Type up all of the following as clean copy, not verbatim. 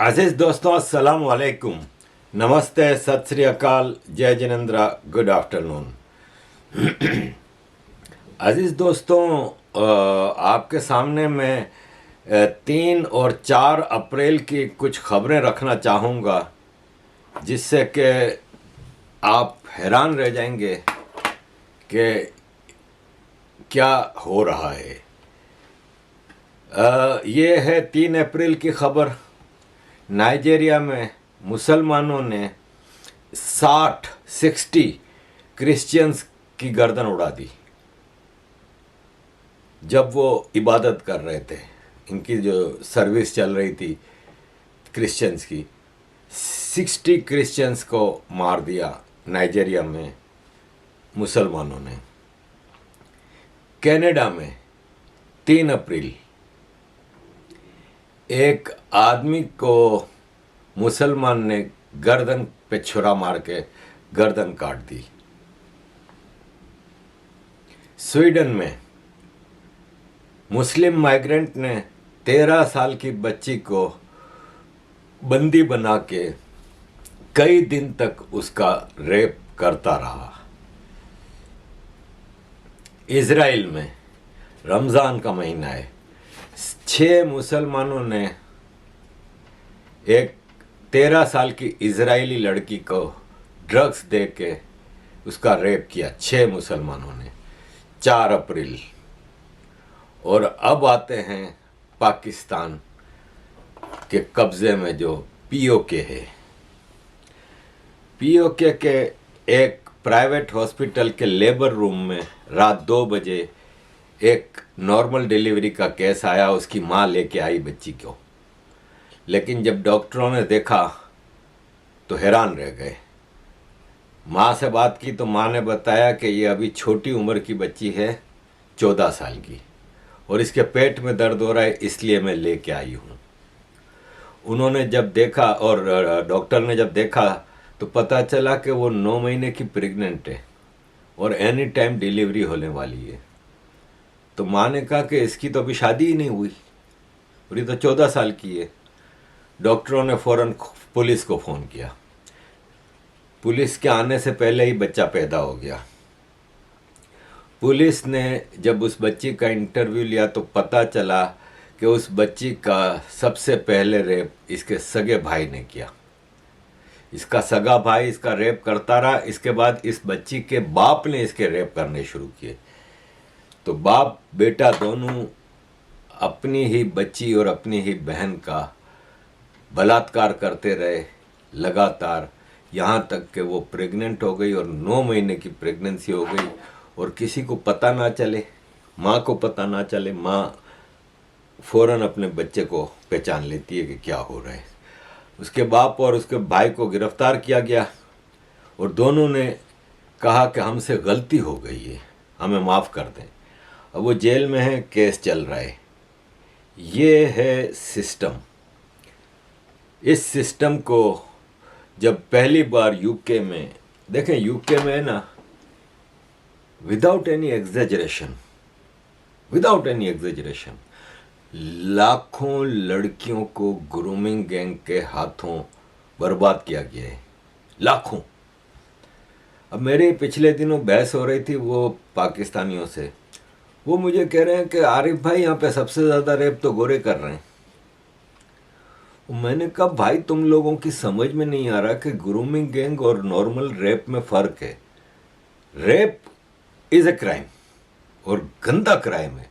अजीज दोस्तों, अस्सलाम वालेकुम, नमस्ते, सत श्री अकाल, जय जिनेंद्र, गुड आफ्टरनून। अजीज दोस्तों, आपके सामने मैं 3 और 4 अप्रैल की कुछ खबरें रखना चाहूँगा जिससे कि आप हैरान रह जाएंगे कि क्या हो रहा है। ये है 3 अप्रैल की खबर। नाइजीरिया में मुसलमानों ने 60 क्रिश्चियंस की गर्दन उड़ा दी जब वो इबादत कर रहे थे। इनकी जो सर्विस चल रही थी क्रिश्चियंस की, 60 क्रिश्चियंस को मार दिया नाइजीरिया में मुसलमानों ने। कनाडा में 3 अप्रैल एक आदमी को मुसलमान ने गर्दन पे छुरा मार के गर्दन काट दी। स्वीडन में मुस्लिम माइग्रेंट ने 13 साल की बच्ची को बंदी बना के कई दिन तक उसका रेप करता रहा। इजराइल में रमज़ान का महीना है, 6 मुसलमानों ने एक 13 साल की इजरायली लड़की को ड्रग्स दे के उसका रेप किया, 6 मुसलमानों ने, 4 अप्रैल। और अब आते हैं पाकिस्तान के कब्जे में जो पीओके है। पीओके के एक प्राइवेट हॉस्पिटल के लेबर रूम में रात 2 बजे एक नॉर्मल डिलीवरी का केस आया। उसकी माँ लेके आई बच्ची को, लेकिन जब डॉक्टरों ने देखा तो हैरान रह गए। माँ से बात की तो माँ ने बताया कि ये अभी छोटी उम्र की बच्ची है, 14 साल की, और इसके पेट में दर्द हो रहा है, इसलिए मैं लेके आई हूँ। उन्होंने जब देखा और डॉक्टर ने जब देखा तो पता चला कि वो 9 महीने की प्रेग्नेंट है और एनी टाइम डिलीवरी होने वाली है। तो माँ ने कहा कि इसकी तो अभी शादी ही नहीं हुई और ये तो 14 साल की है। डॉक्टरों ने फौरन पुलिस को फ़ोन किया। पुलिस के आने से पहले ही बच्चा पैदा हो गया। पुलिस ने जब उस बच्ची का इंटरव्यू लिया तो पता चला कि उस बच्ची का सबसे पहले रेप इसके सगे भाई ने किया। इसका सगा भाई इसका रेप करता रहा, इसके बाद इस बच्ची के बाप ने इसके रेप करने शुरू किए। तो बाप बेटा दोनों अपनी ही बच्ची और अपनी ही बहन का बलात्कार करते रहे लगातार, यहाँ तक कि वो प्रेग्नेंट हो गई और 9 महीने की प्रेगनेंसी हो गई और किसी को पता ना चले, माँ को पता ना चले। माँ फौरन अपने बच्चे को पहचान लेती है कि क्या हो रहा है। उसके बाप और उसके भाई को गिरफ्तार किया गया और दोनों ने कहा कि हमसे गलती हो गई है, हमें माफ़ कर दें। अब वो जेल में है, केस चल रहा है। ये है सिस्टम। इस सिस्टम को जब पहली बार यूके में देखें, यूके में है ना, विदाउट एनी एग्जेजरेशन लाखों लड़कियों को ग्रूमिंग गैंग के हाथों बर्बाद किया गया है, लाखों। अब मेरे पिछले दिनों बहस हो रही थी वो पाकिस्तानियों से। वो मुझे कह रहे हैं कि आरिफ भाई, यहाँ पे सबसे ज़्यादा रेप तो गोरे कर रहे हैं। मैंने कहा भाई, तुम लोगों की समझ में नहीं आ रहा कि ग्रूमिंग गैंग और नॉर्मल रेप में फ़र्क है। रेप इज़ ए क्राइम और गंदा क्राइम है,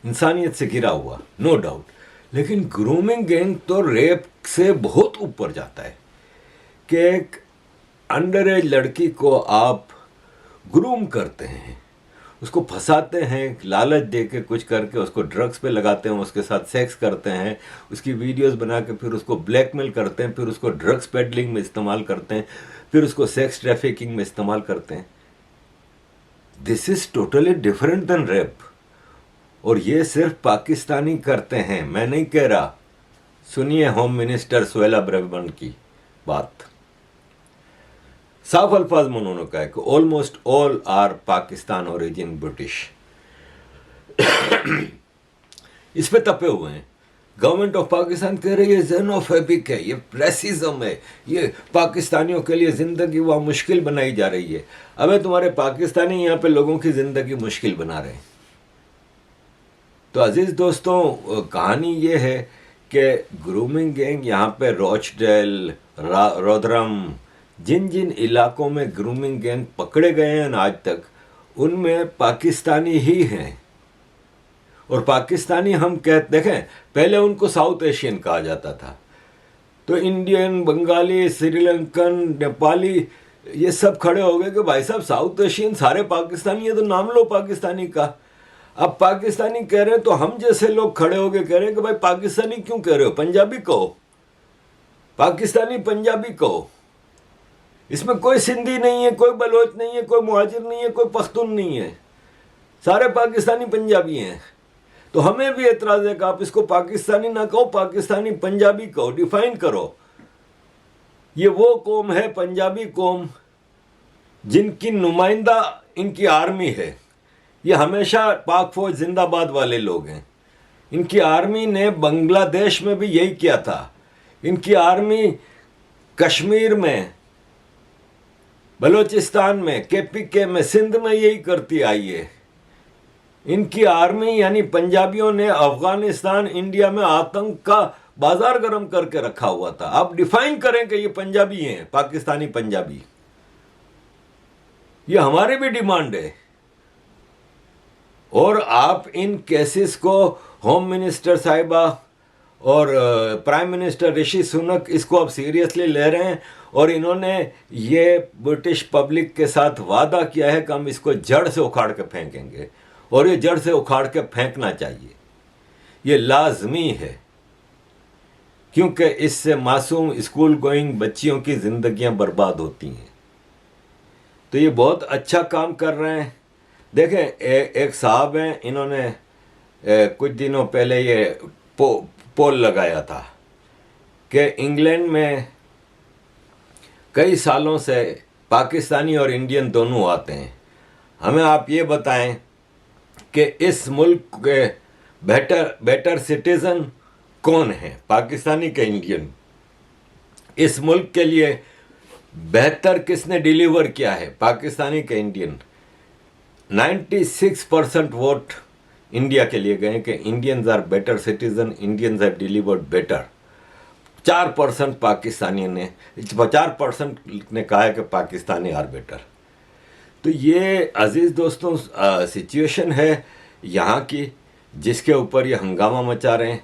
इंसानियत से घिरा हुआ, नो डाउट। लेकिन ग्रूमिंग गैंग तो रेप से बहुत ऊपर जाता है कि एक अंडर एज लड़की को आप ग्रूम करते हैं, उसको फंसाते हैं, लालच दे के कुछ करके उसको ड्रग्स पे लगाते हैं, उसके साथ सेक्स करते हैं, उसकी वीडियोस बना के फिर उसको ब्लैकमेल करते हैं, फिर उसको ड्रग्स पेडलिंग में इस्तेमाल करते हैं, फिर उसको सेक्स ट्रैफिकिंग में इस्तेमाल करते हैं। This is totally different than rap. और ये सिर्फ पाकिस्तानी करते हैं, मैं नहीं कह रहा। सुनिए होम मिनिस्टर सुहेला ब्रह्मन की बात। साफ अल्फाज में उन्होंने कहा कि almost all are Pakistan origin British. इस पे तपे हुए हैं। गवर्नमेंट ऑफ पाकिस्तान कह रही है जेनोफेबिक है, ये रेसिज्म है, ये पाकिस्तानियों के लिए ज़िंदगी वहाँ मुश्किल बनाई जा रही है। अबे तुम्हारे पाकिस्तानी यहाँ पे लोगों की ज़िंदगी मुश्किल बना रहे हैं। तो अजीज़ दोस्तों, कहानी ये है कि ग्रूमिंग गैंग यहाँ पे रॉचडेल, रोदरम, जिन जिन इलाकों में ग्रूमिंग गैंग पकड़े गए हैं आज तक, उनमें पाकिस्तानी ही हैं। और पाकिस्तानी हम देखें, पहले उनको साउथ एशियन कहा जाता था, तो इंडियन, बंगाली, श्रीलंकन, नेपाली, ये सब खड़े हो गए कि भाई साहब साउथ एशियन सारे पाकिस्तानी है, तो नाम लो पाकिस्तानी का। अब पाकिस्तानी कह रहे हैं तो हम जैसे लोग खड़े हो गए कह रहे हैं कि भाई पाकिस्तानी क्यों कह रहे हो, पंजाबी कहो, पाकिस्तानी पंजाबी कहो। इसमें कोई सिंधी नहीं है, कोई बलोच नहीं है, कोई मुहाजिर नहीं है, कोई पख्तून नहीं है, सारे पाकिस्तानी पंजाबी हैं। तो हमें भी एतराज़ है कि आप इसको पाकिस्तानी ना कहो, पाकिस्तानी पंजाबी कहो, डिफाइन करो। ये वो कौम है, पंजाबी कौम, जिनकी नुमाइंदा इनकी आर्मी है। ये हमेशा पाक फौज जिंदाबाद वाले लोग हैं। इनकी आर्मी ने बांग्लादेश में भी यही किया था। इनकी आर्मी कश्मीर में, बलूचिस्तान में, केपीके में, सिंध में यही करती आई है। इनकी आर्मी यानी पंजाबियों ने अफगानिस्तान, इंडिया में आतंक का बाजार गर्म करके रखा हुआ था। आप डिफाइन करें कि ये पंजाबी हैं, पाकिस्तानी पंजाबी। ये हमारी भी डिमांड है। और आप इन केसेस को होम मिनिस्टर साहिबा और प्राइम मिनिस्टर ऋषि सुनक इसको अब सीरियसली ले रहे हैं, और इन्होंने ये ब्रिटिश पब्लिक के साथ वादा किया है कि हम इसको जड़ से उखाड़ के फेंकेंगे, और ये जड़ से उखाड़ के फेंकना चाहिए, ये लाजमी है, क्योंकि इससे मासूम स्कूल गोइंग बच्चियों की जिंदगियां बर्बाद होती हैं। तो ये बहुत अच्छा काम कर रहे हैं। देखें, एक साहब हैं, इन्होंने कुछ दिनों पहले ये पोल लगाया था कि इंग्लैंड में कई सालों से पाकिस्तानी और इंडियन दोनों आते हैं, हमें आप ये बताएं कि इस मुल्क के बेटर सिटीज़न कौन है, पाकिस्तानी के इंडियन? इस मुल्क के लिए बेहतर किसने डिलीवर किया है, पाकिस्तानी के इंडियन? 96% वोट इंडिया के लिए गए कि Indians are better citizen, Indians have delivered better. 4% Pakistani ने, 4% ने कहा है कि पाकिस्तानी आर बेटर। तो ये अजीज़ दोस्तों सिचुएशन है यहाँ की, जिसके ऊपर ये हंगामा मचा रहे हैं।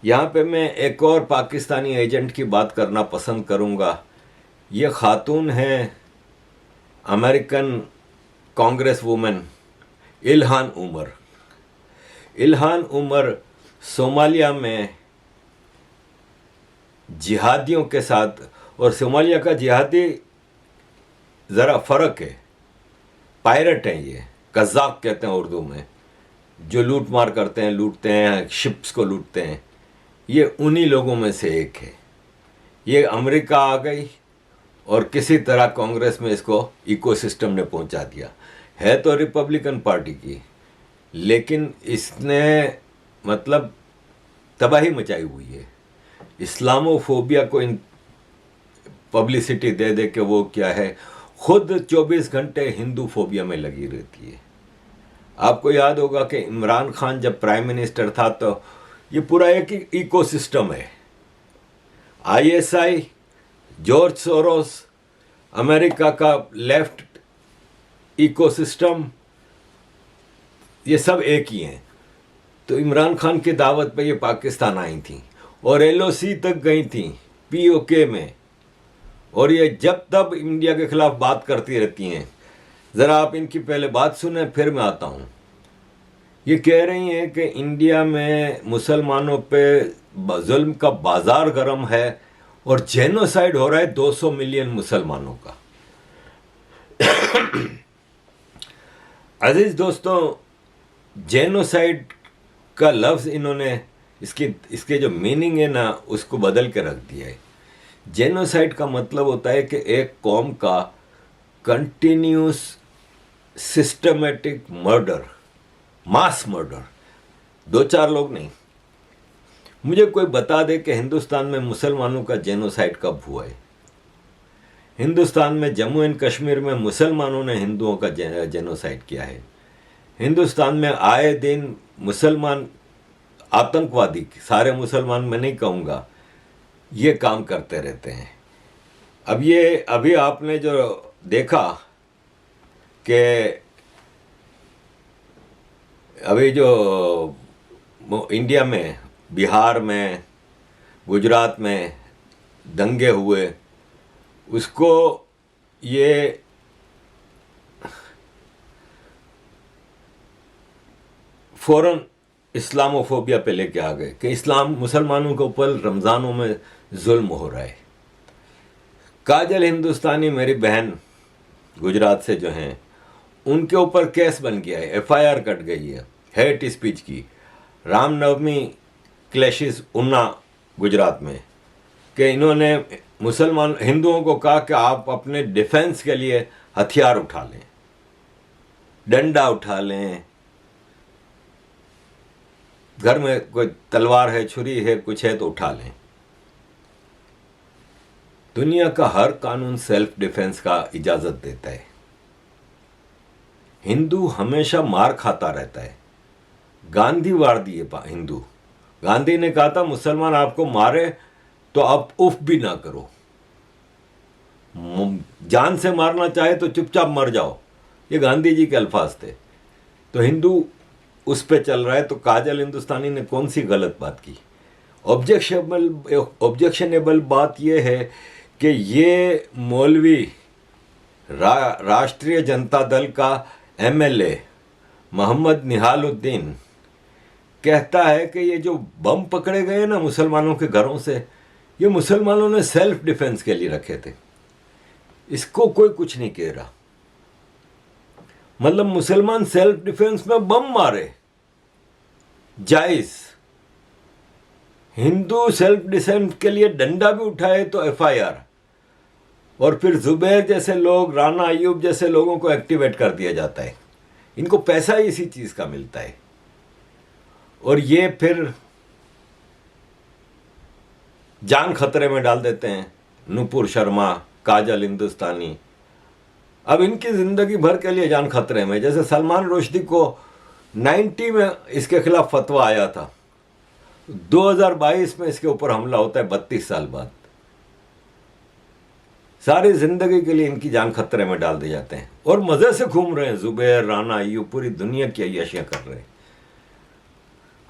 यहाँ पे मैं एक और पाकिस्तानी एजेंट की बात करना पसंद करूँगा। ये खातून है American Congress women Ilhan Omar. Ilhan Omar Somalia में जिहादियों के साथ, और सोमालिया का जिहादी ज़रा फ़र्क है, पायरेट हैं ये, कज़ाक कहते हैं उर्दू में, जो लूट मार करते हैं, लूटते हैं, शिप्स को लूटते हैं, ये उन्हीं लोगों में से एक है। ये अमेरिका आ गई और किसी तरह कांग्रेस में इसको इकोसिस्टम ने पहुंचा दिया। है तो रिपब्लिकन पार्टी की, लेकिन इसने मतलब तबाही मचाई हुई है। इस्लामोफोबिया को इन पब्लिसिटी दे दे के वो क्या है, खुद 24 घंटे हिंदू फोबिया में लगी रहती है। आपको याद होगा कि इमरान खान जब प्राइम मिनिस्टर था तो ये पूरा एक इकोसिस्टम है। आईएसआई, जॉर्ज सोरोस, अमेरिका का लेफ्ट इकोसिस्टम, ये सब एक ही हैं। तो इमरान खान की दावत पे ये पाकिस्तान आई थी और एलओसी तक गई थी पीओके में, और ये जब तब इंडिया के खिलाफ बात करती रहती हैं। ज़रा आप इनकी पहले बात सुने, फिर मैं आता हूँ। ये कह रही हैं कि इंडिया में मुसलमानों पे जुल्म का बाजार गर्म है और जेनोसाइड हो रहा है 200 मिलियन मुसलमानों का। अजीज दोस्तों, जेनोसाइड का लफ्ज़ इन्होंने इसके जो मीनिंग है ना, उसको बदल के रख दिया है। जेनोसाइड का मतलब होता है कि एक कौम का continuous systematic murder, mass murder, 2-4 लोग नहीं, मुझे कोई बता दे कि हिंदुस्तान में मुसलमानों का जेनोसाइड कब हुआ है। हिंदुस्तान में जम्मू एंड कश्मीर में मुसलमानों ने हिंदुओं का जेनोसाइड किया है। हिंदुस्तान में आए दिन मुसलमान आतंकवादी, सारे मुसलमान मैं नहीं कहूँगा, ये काम करते रहते हैं। अब ये अभी आपने जो देखा कि अभी जो इंडिया में, बिहार में, गुजरात में दंगे हुए, उसको ये फौरन इस्लामोफोबिया पे लेके आ गए कि इस्लाम, मुसलमानों के ऊपर रमज़ानों में जुल्म हो रहा है। काजल हिंदुस्तानी मेरी बहन गुजरात से जो हैं, उनके ऊपर केस बन गया है, एफआईआर कट गई है हेट स्पीच की। रामनवमी क्लैशेस उन्ना गुजरात में, कि इन्होंने मुसलमान हिंदुओं को कहा कि आप अपने डिफेंस के लिए हथियार उठा लें, डंडा उठा लें, घर में कोई तलवार है, छुरी है, कुछ है तो उठा लें। दुनिया का हर कानून सेल्फ डिफेंस का इजाजत देता है। हिंदू हमेशा मार खाता रहता है। गांधीवादी है हिंदू। गांधी ने कहा था मुसलमान आपको मारे तो आप उफ भी ना करो, जान से मारना चाहे तो चुपचाप मर जाओ, ये गांधी जी के अल्फाज थे। तो हिंदू उस पे चल रहा है। तो काजल हिंदुस्तानी ने कौन सी गलत बात की? ऑब्जेक्शनेबल बात यह है कि ये मौलवी राष्ट्रीय जनता दल का एमएलए मोहम्मद निहालुद्दीन कहता है कि ये जो बम पकड़े गए ना मुसलमानों के घरों से, ये मुसलमानों ने सेल्फ डिफेंस के लिए रखे थे। इसको कोई कुछ नहीं कह रहा। मतलब मुसलमान सेल्फ डिफेंस में बम मारे जायज, हिंदू सेल्फ डिफेंस के लिए डंडा भी उठाए तो एफआईआर, और फिर जुबैर जैसे लोग, राना अयूब जैसे लोगों को एक्टिवेट कर दिया जाता है। इनको पैसा ही इसी चीज का मिलता है। और ये फिर जान खतरे में डाल देते हैं। नुपुर शर्मा, काजल हिंदुस्तानी, अब इनकी जिंदगी भर के लिए जान खतरे में। जैसे सलमान रुश्दी को 90 में इसके खिलाफ फतवा आया था, 2022 में इसके ऊपर हमला होता है 32 साल बाद। सारी जिंदगी के लिए इनकी जान खतरे में डाल दिए जाते हैं और मजे से घूम रहे हैं। जुबैर, राना, ये पूरी दुनिया की अय्याशियां कर रहे हैं।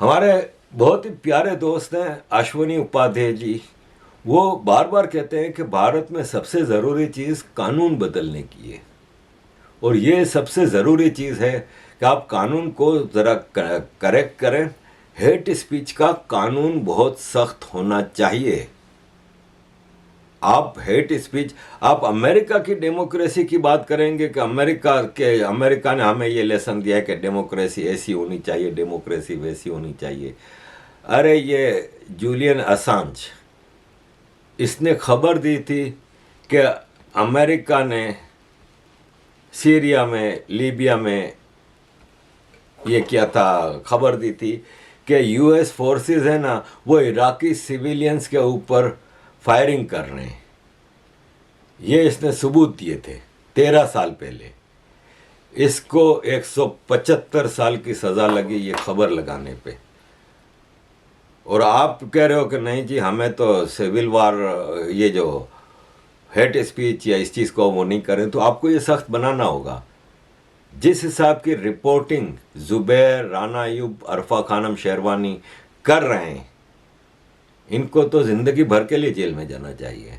हमारे बहुत ही प्यारे दोस्त हैं अश्वनी उपाध्याय जी, वो बार बार कहते हैं कि भारत में सबसे ज़रूरी चीज़ कानून बदलने की है, और ये सबसे ज़रूरी चीज़ है कि आप कानून को ज़रा करेक्ट करें। हेट स्पीच का कानून बहुत सख्त होना चाहिए। आप हेट स्पीच, आप अमेरिका की डेमोक्रेसी की बात करेंगे कि अमेरिका ने हमें ये लेसन दिया है कि डेमोक्रेसी ऐसी होनी चाहिए, डेमोक्रेसी वैसी होनी चाहिए। अरे ये जूलियन असांज, इसने खबर दी थी कि अमेरिका ने सीरिया में, लीबिया में ये किया था, खबर दी थी कि यूएस फोर्सेस है ना, वो इराकी सिविलियंस के ऊपर फायरिंग कर रहे हैं। ये इसने सबूत दिए थे 13 साल पहले। इसको 175 साल की सज़ा लगी ये खबर लगाने पे। और आप कह रहे हो कि नहीं जी हमें तो सिविल वार, ये जो हेट स्पीच या इस चीज़ को वो नहीं करें, तो आपको ये सख्त बनाना होगा। जिस हिसाब की रिपोर्टिंग जुबैर, राना अयूब, अरफा खानम शेरवानी कर रहे हैं, इनको तो ज़िंदगी भर के लिए जेल में जाना चाहिए।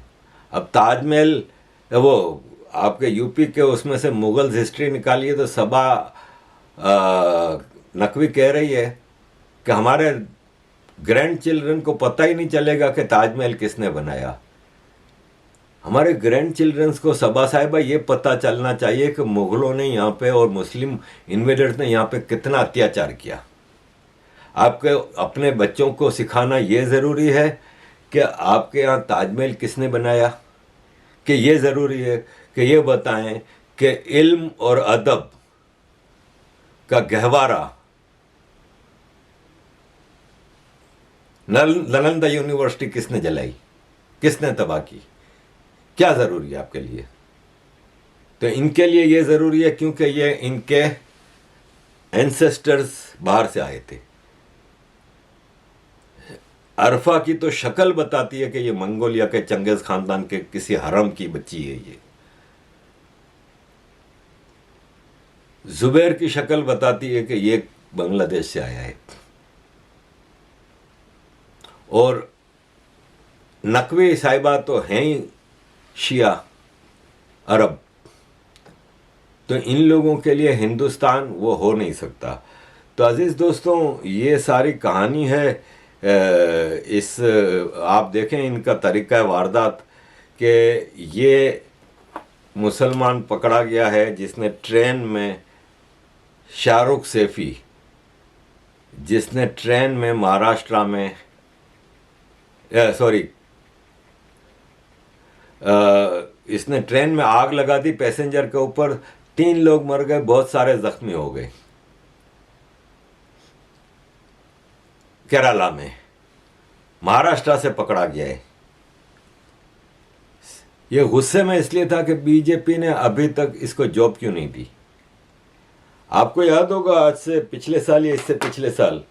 अब ताजमहल, वो आपके यूपी के उसमें से मुगल्स हिस्ट्री निकालिए तो सबा नकवी कह रही है कि हमारे ग्रैंड चिल्ड्रन को पता ही नहीं चलेगा कि ताजमहल किसने बनाया। हमारे ग्रैंड चिल्ड्रंस को, सबा साहिबा, ये पता चलना चाहिए कि मुगलों ने यहाँ पे और मुस्लिम इन्वेडर्स ने यहाँ पे कितना अत्याचार किया। आपके अपने बच्चों को सिखाना ये ज़रूरी है कि आपके यहाँ ताजमहल किसने बनाया, कि ये ज़रूरी है कि ये बताएं कि इल्म और अदब का गहवारा नालंदा यूनिवर्सिटी किसने जलाई, किसने तबाह की? क्या ज़रूरी है आपके लिए? तो इनके लिए ये ज़रूरी है क्योंकि ये इनके एंसेस्टर्स बाहर से आए थे। अरफा की तो शक्ल बताती है कि ये मंगोलिया के चंगेज खानदान के किसी हरम की बच्ची है। ये जुबैर की शक्ल बताती है कि ये बांग्लादेश से आया है। और नकवी साहिबा तो हैं ही शिया अरब, तो इन लोगों के लिए हिंदुस्तान वो हो नहीं सकता। तो अजीज़ दोस्तों, ये सारी कहानी है। इस आप देखें इनका तरीक़ा वारदात कि ये मुसलमान पकड़ा गया है जिसने ट्रेन में शाहरुख सैफी, जिसने ट्रेन में महाराष्ट्र में इसने ट्रेन में आग लगा दी पैसेंजर के ऊपर, 3 लोग मर गए, बहुत सारे जख्मी हो गए। केरला में महाराष्ट्र से पकड़ा गया है। ये गुस्से में इसलिए था कि बीजेपी ने अभी तक इसको जॉब क्यों नहीं दी। आपको याद होगा आज से पिछले साल या इससे पिछले साल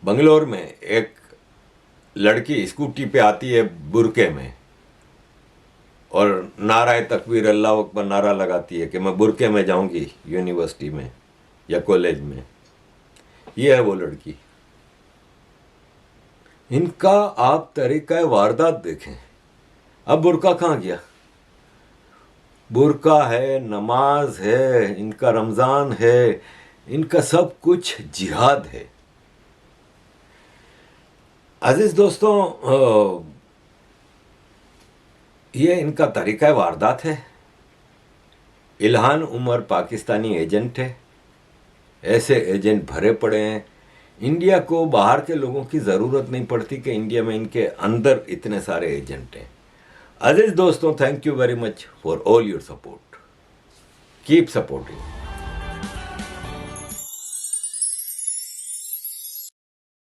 बंगलोर में एक लड़की स्कूटी पे आती है बुरके में और नारा तकबीर अल्लाह अकबर नारा लगाती है कि मैं बुरके में जाऊंगी यूनिवर्सिटी में या कॉलेज में। ये है वो लड़की। इनका आप तरीका वारदात देखें। अब बुरका कहाँ गया? बुरका है, नमाज है, इनका रमज़ान है, इनका सब कुछ जिहाद है। अजीज़ दोस्तों, ये इनका तरीका वारदात है। इल्हान उमर पाकिस्तानी एजेंट है। ऐसे एजेंट भरे पड़े हैं। इंडिया को बाहर के लोगों की ज़रूरत नहीं पड़ती कि इंडिया में इनके अंदर इतने सारे एजेंट हैं। अजीज़ दोस्तों, thank you very much for all your support. Keep supporting.